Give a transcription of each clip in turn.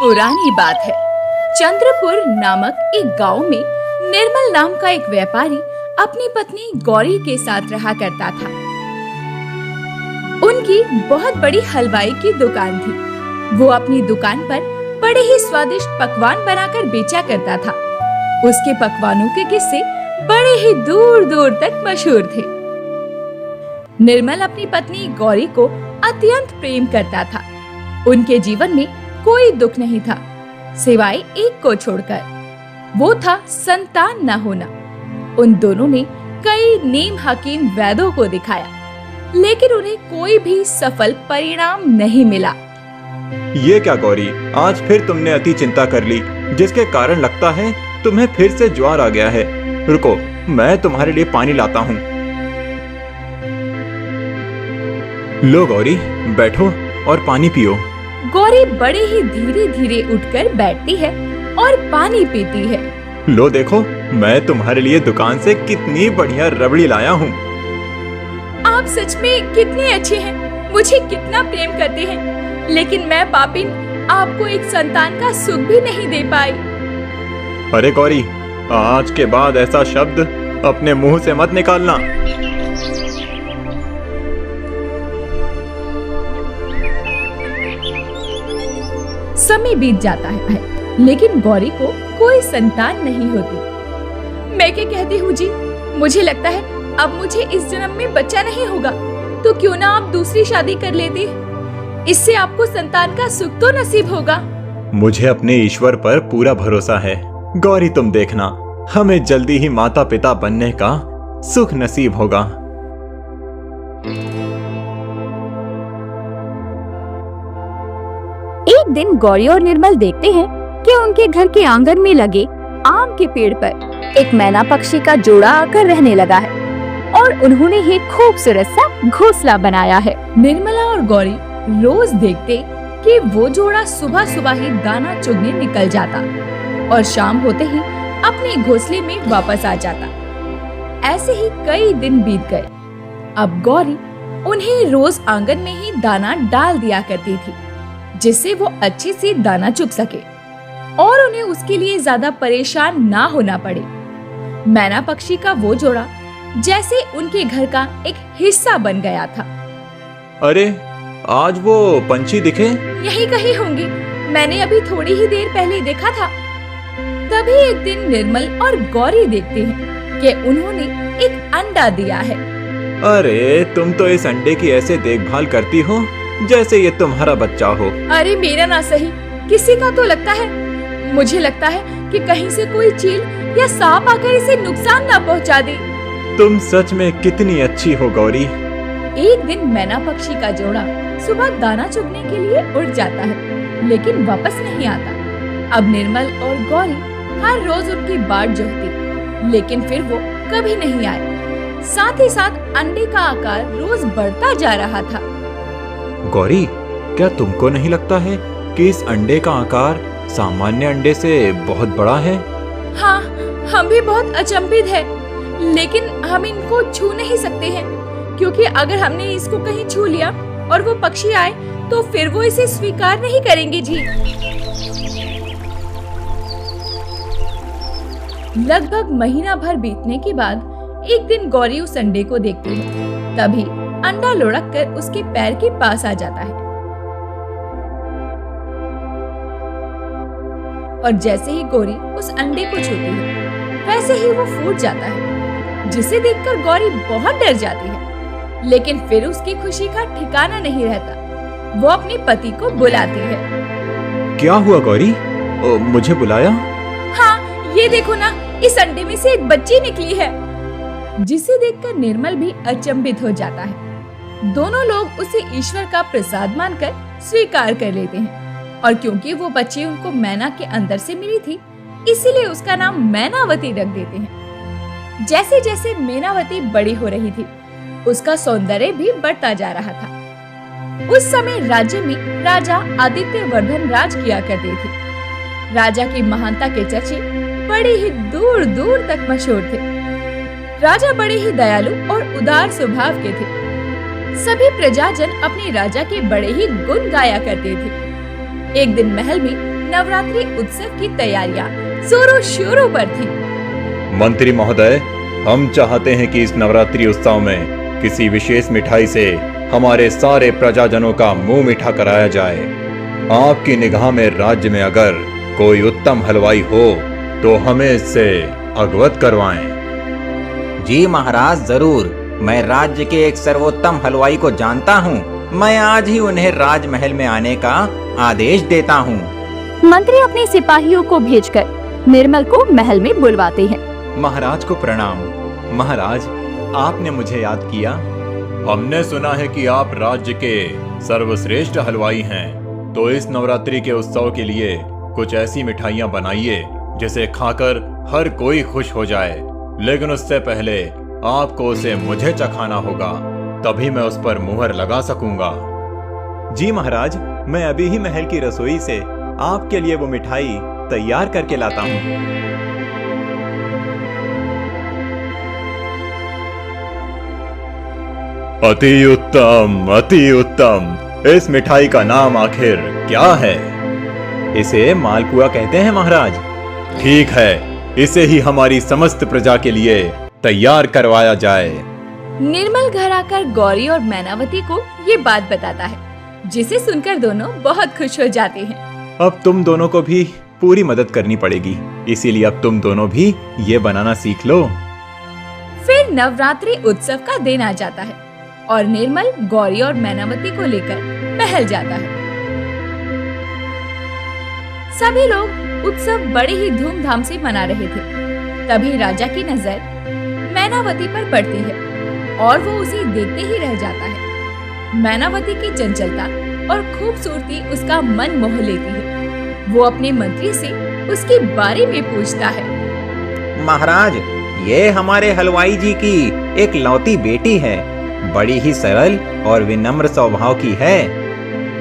पुरानी बात है। चंद्रपुर नामक एक गांव में निर्मल नाम का एक व्यापारी अपनी पत्नी गौरी के साथ रहा करता था। उनकी बहुत बड़ी हलवाई की दुकान थी। वो अपनी दुकान पर बड़े ही स्वादिष्ट पकवान बनाकर बेचा करता था। उसके पकवानों के किस्से बड़े ही दूर दूर तक मशहूर थे। निर्मल अपनी पत्नी गौरी को अत्यंत प्रेम करता था। उनके जीवन में कोई दुख नहीं था सिवाय एक को छोड़कर, वो था संतान न होना। उन दोनों ने कई नीम हकीम वैद्यों को दिखाया, लेकिन उन्हें कोई भी सफल परिणाम नहीं मिला। ये क्या गौरी, आज फिर तुमने अति चिंता कर ली, जिसके कारण लगता है तुम्हें फिर से ज्वर आ गया है। रुको, मैं तुम्हारे लिए पानी लाता हूँ। लो गौरी, बैठो और पानी पियो। गौरी बड़े ही धीरे धीरे उठकर बैठती है और पानी पीती है। लो देखो, मैं तुम्हारे लिए दुकान से कितनी बढ़िया रबड़ी लाया हूँ। आप सच में कितने अच्छे हैं, मुझे कितना प्रेम करते हैं, लेकिन मैं पापिन आपको एक संतान का सुख भी नहीं दे पाई। अरे गौरी, आज के बाद ऐसा शब्द अपने मुंह से मत निकालना। समय बीत जाता है, लेकिन गौरी को कोई संतान नहीं होती। मैं क्या कहती हूँ जी, मुझे लगता है अब मुझे इस जन्म में बच्चा नहीं होगा, तो क्यों ना आप दूसरी शादी कर लेती, इससे आपको संतान का सुख तो नसीब होगा। मुझे अपने ईश्वर पर पूरा भरोसा है गौरी, तुम देखना, हमें जल्दी ही माता पिता बनने का सुख नसीब होगा। एक दिन गौरी और निर्मल देखते हैं कि उनके घर के आंगन में लगे आम के पेड़ पर एक मैना पक्षी का जोड़ा आकर रहने लगा है और उन्होंने एक खूबसूरत सा घोंसला बनाया है। निर्मला और गौरी रोज देखते कि वो जोड़ा सुबह सुबह ही दाना चुगने निकल जाता और शाम होते ही अपने घोंसले में वापस आ जाता। ऐसे ही कई दिन बीत गए। अब गौरी उन्हें रोज आंगन में ही दाना डाल दिया करती थी, जिससे वो अच्छे से दाना चुग सके और उन्हें उसके लिए ज्यादा परेशान ना होना पड़े। मैना पक्षी का वो जोड़ा जैसे उनके घर का एक हिस्सा बन गया था। अरे, आज वो पंछी दिखे? यही कहीं होंगे, मैंने अभी थोड़ी ही देर पहले देखा था। तभी एक दिन निर्मल और गौरी देखते हैं कि उन्होंने एक अंडा दिया है। अरे, तुम तो इस अंडे की ऐसे देखभाल करती हो जैसे ये तुम्हारा बच्चा हो। अरे मेरा ना सही, किसी का तो लगता है। मुझे लगता है कि कहीं से कोई चील या सांप आकर इसे नुकसान ना पहुंचा दे। तुम सच में कितनी अच्छी हो गौरी। एक दिन मैना पक्षी का जोड़ा सुबह दाना चुगने के लिए उड़ जाता है, लेकिन वापस नहीं आता। अब निर्मल और गौरी हर रोज उनकी बाट जोहती, लेकिन फिर वो कभी नहीं आए। साथ ही साथ अंडे का आकार रोज बढ़ता जा रहा था। गौरी, क्या तुमको नहीं लगता है कि इस अंडे का आकार सामान्य अंडे से बहुत बड़ा है? हाँ, हम भी बहुत अचंभित है, लेकिन हम इनको छू नहीं सकते हैं, क्योंकि अगर हमने इसको कहीं छू लिया और वो पक्षी आए तो फिर वो इसे स्वीकार नहीं करेंगे जी। लगभग महीना भर बीतने के बाद एक दिन गौरी उस अंडे को देखती है। तभी अंडा लुढ़क कर उसके पैर के पास आ जाता है और जैसे ही गौरी उस अंडे को छूती है, वैसे ही वो फूट जाता है, जिसे देखकर गौरी बहुत डर जाती है। लेकिन फिर उसकी खुशी का ठिकाना नहीं रहता। वो अपने पति को बुलाती है। क्या हुआ गौरी, मुझे बुलाया? हाँ, ये देखो ना, इस अंडे में से एक बच्ची निकली है, जिसे देखकर निर्मल भी अचंभित हो जाता है। दोनों लोग उसे ईश्वर का प्रसाद मानकर स्वीकार कर लेते हैं, और क्योंकि वो बच्ची उनको मैना के अंदर से मिली थी, इसीलिए उसका नाम मैनावती रख देते हैं। जैसे जैसे मैनावती बड़ी हो रही थी, उसका सौंदर्य भी बढ़ता जा रहा था। उस समय राज्य में राजा आदित्यवर्धन राज किया करते थे। राजा की महानता के चर्चे बड़े ही दूर दूर तक मशहूर थे। राजा बड़े ही दयालु और उदार स्वभाव के थे। सभी प्रजाजन अपने राजा के बड़े ही गुण गाया करते थे। एक दिन महल में नवरात्रि उत्सव की तैयारियां जोरों शोरों पर थी। मंत्री महोदय, हम चाहते हैं कि इस नवरात्रि उत्सव में किसी विशेष मिठाई से हमारे सारे प्रजाजनों का मुंह मीठा कराया जाए। आपकी निगाह में राज्य में अगर कोई उत्तम हलवाई हो तो हमें इससे अवगत करवाएं। जी महाराज, जरूर। मैं राज्य के एक सर्वोत्तम हलवाई को जानता हूँ। मैं आज ही उन्हें राजमहल में आने का आदेश देता हूँ। मंत्री अपने सिपाहियों को भेजकर निर्मल को महल में बुलवाते हैं। महाराज को प्रणाम। महाराज, आपने मुझे याद किया। हमने सुना है कि आप राज्य के सर्वश्रेष्ठ हलवाई हैं, तो इस नवरात्रि के उत्सव के लिए कुछ ऐसी मिठाइयाँ बनाइए जिसे खाकर हर कोई खुश हो जाए। लेकिन उससे पहले आपको उसे मुझे चखाना होगा, तभी मैं उस पर मुहर लगा सकूंगा। जी महाराज, मैं अभी ही महल की रसोई से आपके लिए वो मिठाई तैयार करके लाता हूँ। अति उत्तम, अति उत्तम। इस मिठाई का नाम आखिर क्या है? इसे मालपुआ कहते हैं महाराज। ठीक है, इसे ही हमारी समस्त प्रजा के लिए तैयार करवाया जाए। निर्मल घर आकर गौरी और मैनावती को ये बात बताता है, जिसे सुनकर दोनों बहुत खुश हो जाते हैं। अब तुम दोनों को भी पूरी मदद करनी पड़ेगी, इसीलिए अब तुम दोनों भी ये बनाना सीख लो। फिर नवरात्रि उत्सव का दिन आ जाता है और निर्मल गौरी और मैनावती को लेकर महल जाता है। सभी लोग उत्सव बड़े ही धूमधाम से मना रहे थे। तभी राजा की नजर मैनावती पर पड़ती है और वो उसे देखते ही रह जाता है। मैनावती की चंचलता और खूबसूरती उसका मन मोह लेती है। वो अपने मंत्री से उसके बारे में पूछता है। महाराज, ये हमारे हलवाई जी की एक लौती बेटी है। बड़ी ही सरल और विनम्र स्वभाव की है।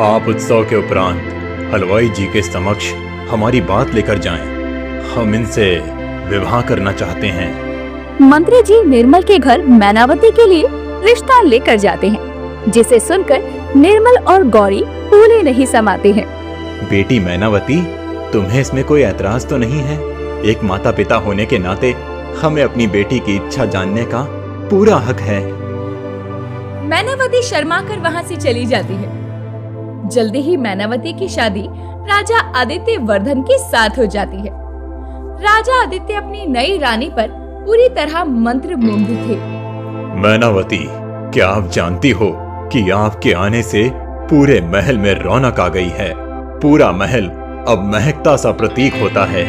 आप उत्सव के उपरांत हलवाई जी के समक्ष हमारी बात लेकर जाएं। हम इनसे विवाह करना चाहते हैं। मंत्री जी निर्मल के घर मैनावती के लिए रिश्ता लेकर जाते हैं, जिसे सुनकर निर्मल और गौरी फूले नहीं समाते हैं। बेटी मैनावती, तुम्हें इसमें कोई ऐतराज तो नहीं है? एक माता पिता होने के नाते हमें अपनी बेटी की इच्छा जानने का पूरा हक है। मैनावती शर्मा कर वहाँ से चली जाती है। जल्दी ही मैनावती की शादी राजा आदित्य वर्धन के साथ हो जाती है। राजा आदित्य अपनी नई रानी पर पूरी तरह मंत्रमुग्ध थे। मैनावती, क्या आप जानती हो कि आपके आने से पूरे महल में रौनक आ गई है। पूरा महल अब महकता सा प्रतीक होता है।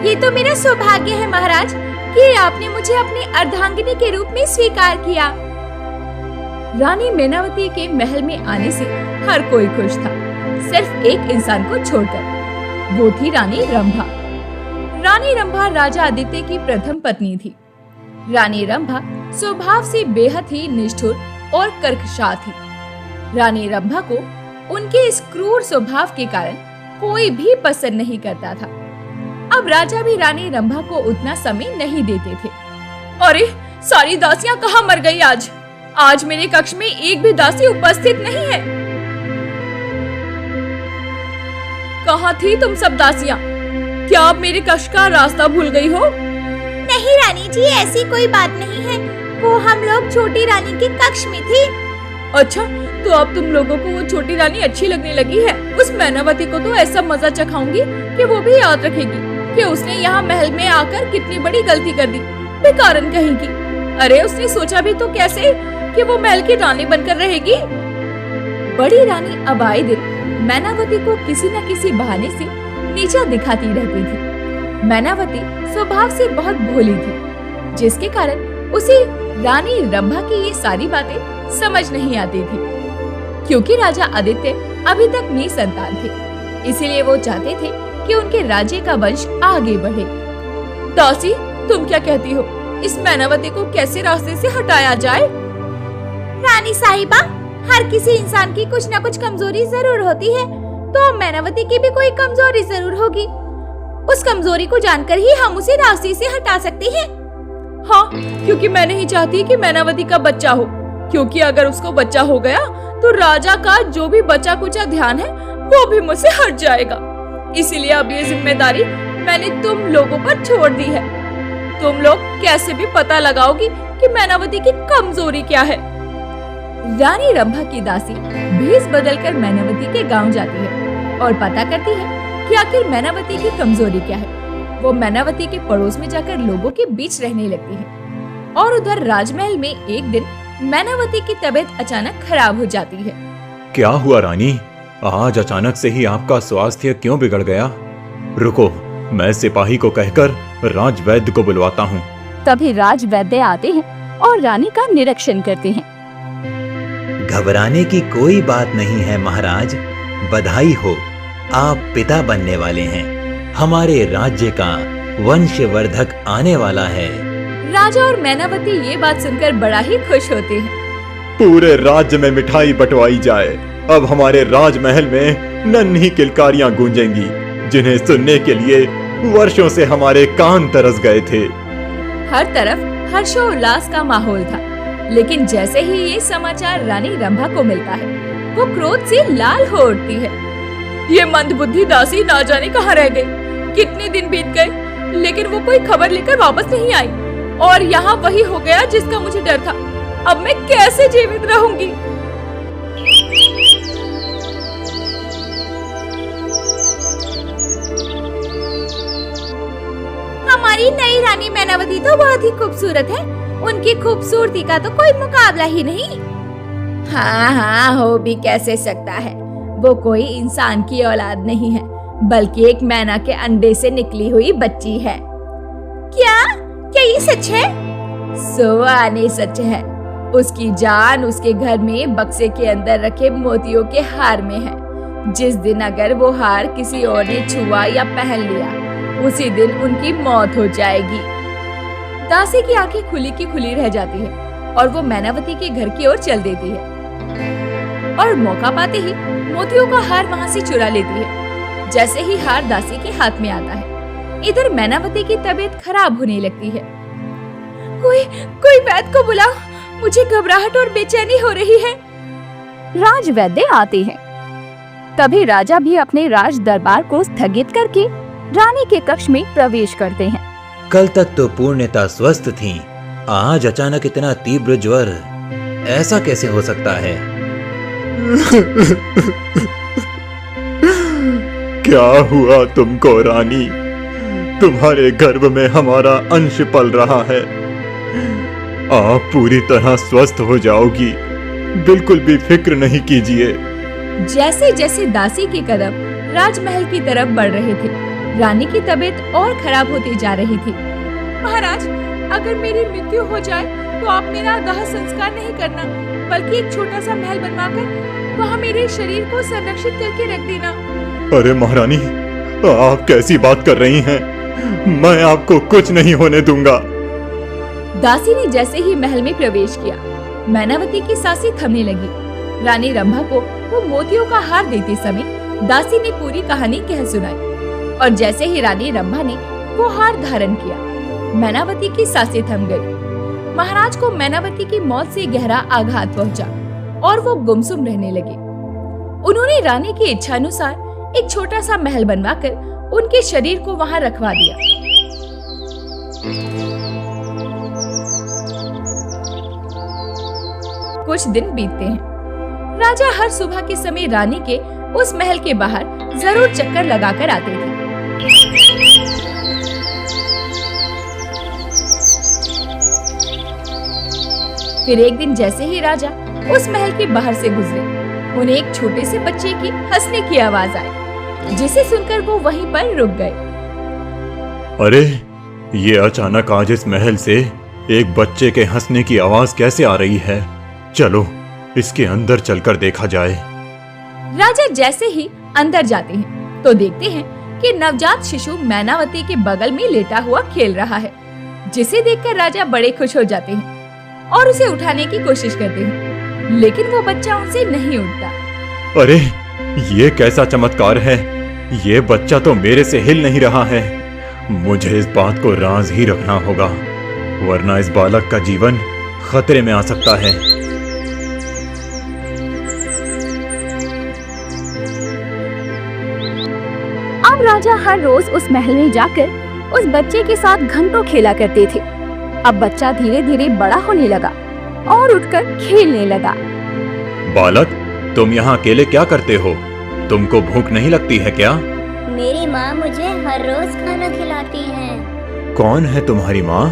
ये तो मेरा सौभाग्य है महाराज कि आपने मुझे अपनी अर्धांगिनी के रूप में स्वीकार किया। रानी मैनावती के महल में आने से हर कोई खुश था, सिर्फ एक इंसान को छोड़कर। वो थी रानी रंभा। रानी रंभा राजा आदित्य की प्रथम पत्नी थी। रानी रंभा स्वभाव से बेहद ही निष्ठुर और कर्कशा थी। रानी रंभा को उनके इस क्रूर स्वभाव के कारण कोई भी पसंद नहीं करता था। अब राजा भी रानी रंभा को उतना समय नहीं देते थे। अरे, सारी दासियां कहाँ मर गई आज? आज मेरे कक्ष में एक भी दासी उपस्थित नहीं है। कहाँ थी तुम सब दासियां? क्या आप मेरे कक्ष का रास्ता भूल गई हो? नहीं रानी जी, ऐसी कोई बात नहीं है। वो हम लोग छोटी रानी के कक्ष में थे। अच्छा, तो अब तुम लोगों को वो छोटी रानी अच्छी लगने लगी है। उस मैनावती को तो ऐसा मजा चखाऊंगी कि वो भी याद रखेगी कि उसने यहाँ महल में आकर कितनी बड़ी गलती कर दी। बेकारन कहेगी। अरे, उसने सोचा भी तो कैसे कि वो महल की रानी बनकर रहेगी। बड़ी रानी अब आए दिन मैनावती को किसी न किसी बहाने से नीचा दिखाती रहती थी। मैनावती स्वभाव से बहुत भोली थी, जिसके कारण उसे रानी रंभा की ये सारी बातें समझ नहीं आती थी। क्योंकि राजा आदित्य अभी तक निसंतान थे, इसीलिए वो चाहते थे कि उनके राज्य का वंश आगे बढ़े। दासी, तुम क्या कहती हो? इस मैनावती को कैसे रास्ते से हटाया जाए? रानी साहिबा, हर किसी इंसान की कुछ न कुछ कमजोरी जरूर होती है, तो मैनावती की भी कोई कमजोरी जरूर होगी। उस कमजोरी को जानकर ही हम उसे रास्ते से हटा सकते हैं। हाँ, क्योंकि मैं नहीं चाहती कि मैनावती का बच्चा हो, क्योंकि अगर उसको बच्चा हो गया तो राजा का जो भी बचा कुचा ध्यान है वो भी मुझसे हट जाएगा। इसीलिए अब ये जिम्मेदारी मैंने तुम लोगों पर छोड़ दी है। तुम लोग कैसे भी पता लगाओगी कि मैनावती की कमजोरी क्या है। रानी रंभा की दासी भेष बदलकर मैनावती के गांव जाती है और पता करती है कि आखिर मैनावती की कमजोरी क्या है। वो मैनावती के पड़ोस में जाकर लोगों के बीच रहने लगती है और उधर राजमहल में एक दिन मैनावती की तबीयत अचानक खराब हो जाती है। क्या हुआ रानी? आज अचानक से ही आपका स्वास्थ्य क्यों बिगड़ गया? रुको, मैं सिपाही को कहकर राजवैद्य को बुलवाता हूँ। तभी राजवैद्य आते हैं और रानी का निरीक्षण करते हैं। घबराने की कोई बात नहीं है महाराज, बधाई हो, आप पिता बनने वाले हैं। हमारे राज्य का वंशवर्धक आने वाला है। राजा और मैनावती ये बात सुनकर बड़ा ही खुश होते हैं। पूरे राज्य में मिठाई बंटवाई जाए। अब हमारे राजमहल में नन्ही किलकारियां गूंजेंगी, जिन्हें सुनने के लिए वर्षों से हमारे कान तरस गए थे। हर तरफ हर्षोल्लास का माहौल था, लेकिन जैसे ही ये समाचार रानी रंभा को मिलता है, वो क्रोध से लाल हो उठती है। ये मंदबुद्धि दासी ना जाने कहाँ रह गई। कितने दिन बीत गए, लेकिन वो कोई खबर लेकर वापस नहीं आई। और यहाँ वही हो गया जिसका मुझे डर था। अब मैं कैसे जीवित रहूंगी? हमारी नई रानी मैनावती तो बहुत ही खूबसूरत है। उनकी खूबसूरती का तो कोई मुकाबला ही नहीं। हाँ हाँ, हो भी कैसे सकता है। वो कोई इंसान की औलाद नहीं है, बल्कि एक मैना के अंडे से निकली हुई बच्ची है। क्या क्या ये सच है? सो आने सच है। उसकी जान उसके घर में बक्से के अंदर रखे मोतियों के हार में है। जिस दिन अगर वो हार किसी और ने छुआ या पहन लिया, उसी दिन उनकी मौत हो जाएगी। दासी की आंखें खुली की खुली रह जाती है और वो मैनावती के घर की ओर चल देती है और मौका पाते ही मोतियों का हार वहाँ से चुरा लेती है। जैसे ही हार दासी के हाथ में आता है, इधर मैनावती की तबीयत खराब होने लगती है। कोई वैद्य को बुलाओ, मुझे घबराहट और बेचैनी हो रही है। राजवैद्य आते हैं। तभी राजा भी अपने राज दरबार को स्थगित करके रानी के कक्ष में प्रवेश करते हैं। कल तक तो पूर्णतः स्वस्थ थीं, आज अचानक इतना तीव्र ज्वर, ऐसा कैसे हो सकता है? क्या हुआ तुमको रानी? तुम्हारे गर्भ में हमारा अंश पल रहा है। आप पूरी तरह स्वस्थ हो जाओगी, बिल्कुल भी फिक्र नहीं कीजिए। जैसे जैसे दासी के कदम राजमहल की तरफ बढ़ रहे थे, रानी की तबीयत और खराब होती जा रही थी। महाराज, अगर मेरी मृत्यु हो जाए तो आप मेरा दाह संस्कार नहीं करना, बल्कि एक छोटा सा महल बनवाकर वहाँ मेरे शरीर को संरक्षित करके रख देना। अरे महारानी, आप कैसी बात कर रही हैं? मैं आपको कुछ नहीं होने दूंगा। दासी ने जैसे ही महल में प्रवेश किया, मैनावती की सांसें थमने लगी। रानी रंभा को वो मोतियों का हार देते समय दासी ने पूरी कहानी कह सुनाई और जैसे ही रानी रंभा ने वो हार धारण किया, मैनावती की सांसें थम गई। महाराज को मैनावती की मौत से गहरा आघात पहुंचा और वो गुमसुम रहने लगे। उन्होंने रानी की इच्छा अनुसार एक छोटा सा महल बनवाकर उनके शरीर को वहां रखवा दिया। कुछ दिन बीतते हैं। राजा हर सुबह के समय रानी के उस महल के बाहर जरूर चक्कर लगाकर आते थे। फिर एक दिन जैसे ही राजा उस महल के बाहर से गुजरे, उन्हें एक छोटे से बच्चे की हंसने की आवाज आई, जिसे सुनकर वो वहीं पर रुक गए। अरे, ये अचानक आज इस महल से एक बच्चे के हंसने की आवाज कैसे आ रही है? चलो इसके अंदर चलकर देखा जाए। राजा जैसे ही अंदर जाते हैं तो देखते हैं कि नवजात शिशु मैनावती के बगल में लेटा हुआ खेल रहा है, जिसे देखकर राजा बड़े खुश हो जाते हैं और उसे उठाने की कोशिश करते हैं, लेकिन वो बच्चा उनसे नहीं उठता। अरे, ये कैसा चमत्कार है? ये बच्चा तो मेरे से हिल नहीं रहा है। मुझे इस बात को राज ही रखना होगा, वरना इस बालक का जीवन खतरे में आ सकता है। अब राजा हर रोज उस महल में जाकर उस बच्चे के साथ घंटों खेला करते थे। अब बच्चा धीरे धीरे बड़ा होने लगा और उठकर खेलने लगा। बालक, तुम यहाँ अकेले क्या करते हो? तुमको भूख नहीं लगती है क्या? मेरी माँ मुझे हर रोज खाना खिलाती है। कौन है तुम्हारी माँ?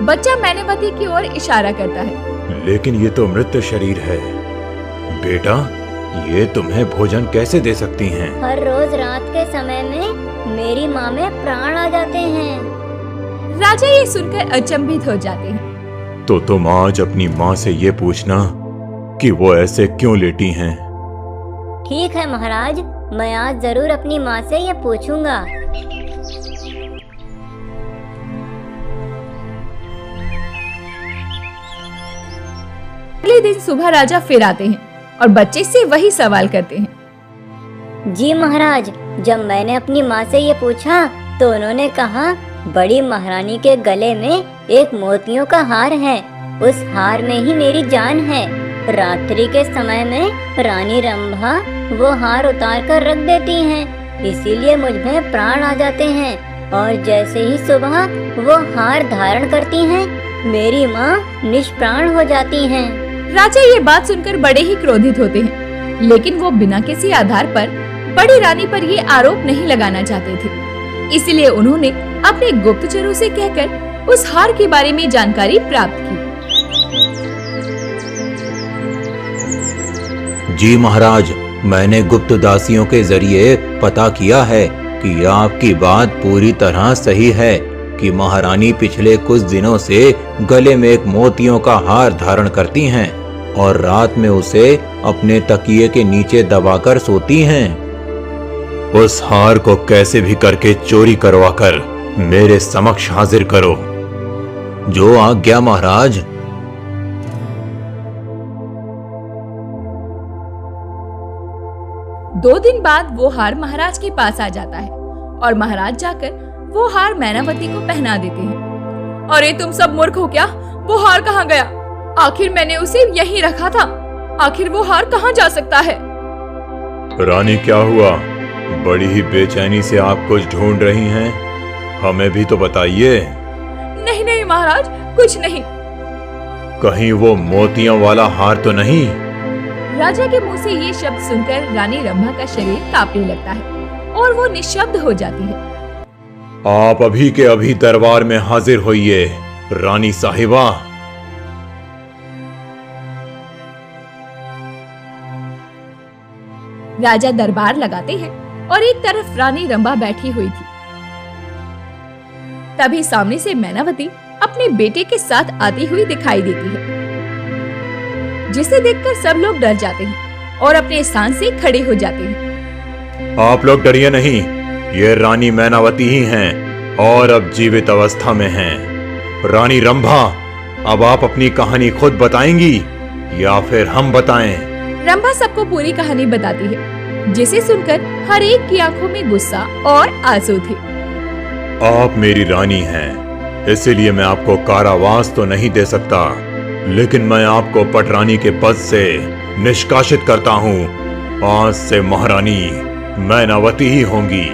बच्चा मैनावती की ओर इशारा करता है। लेकिन ये तो मृत शरीर है। बेटा, ये तुम्हें भोजन कैसे दे सकती हैं? हर रोज रात के समय में मेरी माँ में प्राण आ जाते हैं। राजा ये सुनकर अचंभित हो जाते हैं। तो तुम आज अपनी माँ से ये पूछना कि वो ऐसे क्यों लेटी हैं। ठीक है महाराज, मैं आज जरूर अपनी माँ से ये पूछूंगा। अगले दिन सुबह राजा फिर आते हैं और बच्चे से वही सवाल करते हैं। जी महाराज, जब मैंने अपनी माँ से ये पूछा तो उन्होंने कहा बड़ी महारानी के गले में एक मोतियों का हार है, उस हार में ही मेरी जान है। रात्रि के समय में रानी रंभा वो हार उतार कर रख देती हैं, इसीलिए मुझ में प्राण आ जाते हैं और जैसे ही सुबह वो हार धारण करती हैं, मेरी माँ निष्प्राण हो जाती हैं। राजा ये बात सुनकर बड़े ही क्रोधित होते हैं, लेकिन वो बिना किसी आधार पर बड़ी रानी पर ये आरोप नहीं लगाना चाहते थे। इसलिए उन्होंने अपने गुप्तचरों से कहकर उस हार के बारे में जानकारी प्राप्त की। जी महाराज, मैंने गुप्त दासियों के जरिए पता किया है कि आपकी बात पूरी तरह सही है कि महारानी पिछले कुछ दिनों से गले में एक मोतियों का हार धारण करती हैं और रात में उसे अपने तकिए के नीचे दबाकर सोती हैं। उस हार को कैसे भी करके चोरी करवाकर मेरे समक्ष हाजिर करो। जो आज्ञा महाराज। दो दिन बाद वो हार महाराज के पास आ जाता है और महाराज जाकर वो हार मैनावती को पहना देते हैं। अरे तुम सब मूर्ख हो क्या? वो हार कहाँ गया? आखिर मैंने उसे यहीं रखा था। आखिर वो हार कहाँ जा सकता है? रानी, क्या हुआ? बड़ी ही बेचैनी से आप कुछ ढूंढ रही हैं। हमें भी तो बताइए। नहीं नहीं महाराज, कुछ नहीं। कहीं वो मोतियों वाला हार तो नहीं? राजा के मुंह से ये शब्द सुनकर रानी रंभा का शरीर कांपने लगता है और वो निशब्द हो जाती है। आप अभी के अभी दरबार में हाजिर होइए, रानी साहिबा। राजा दरबार लगाते हैं और एक तरफ रानी रंभा बैठी हुई थी। तभी सामने से मैनावती अपने बेटे के साथ आती हुई दिखाई देती है, जिसे देखकर सब लोग डर जाते हैं और अपने स्थान से खड़े हो जाते हैं। आप लोग डरिए नहीं, ये रानी मैनावती ही हैं और अब जीवित अवस्था में हैं। रानी रंभा, अब आप अपनी कहानी खुद बताएंगी या फिर हम बताएं? रंभा सबको पूरी कहानी बताती है, जिसे सुनकर हर एक की आंखों में गुस्सा और आंसू थे। आप मेरी रानी हैं, इसीलिए मैं आपको कारावास तो नहीं दे सकता, लेकिन मैं आपको पटरानी के पद से निष्कासित करता हूँ। आज से महारानी मैनावती ही होंगी।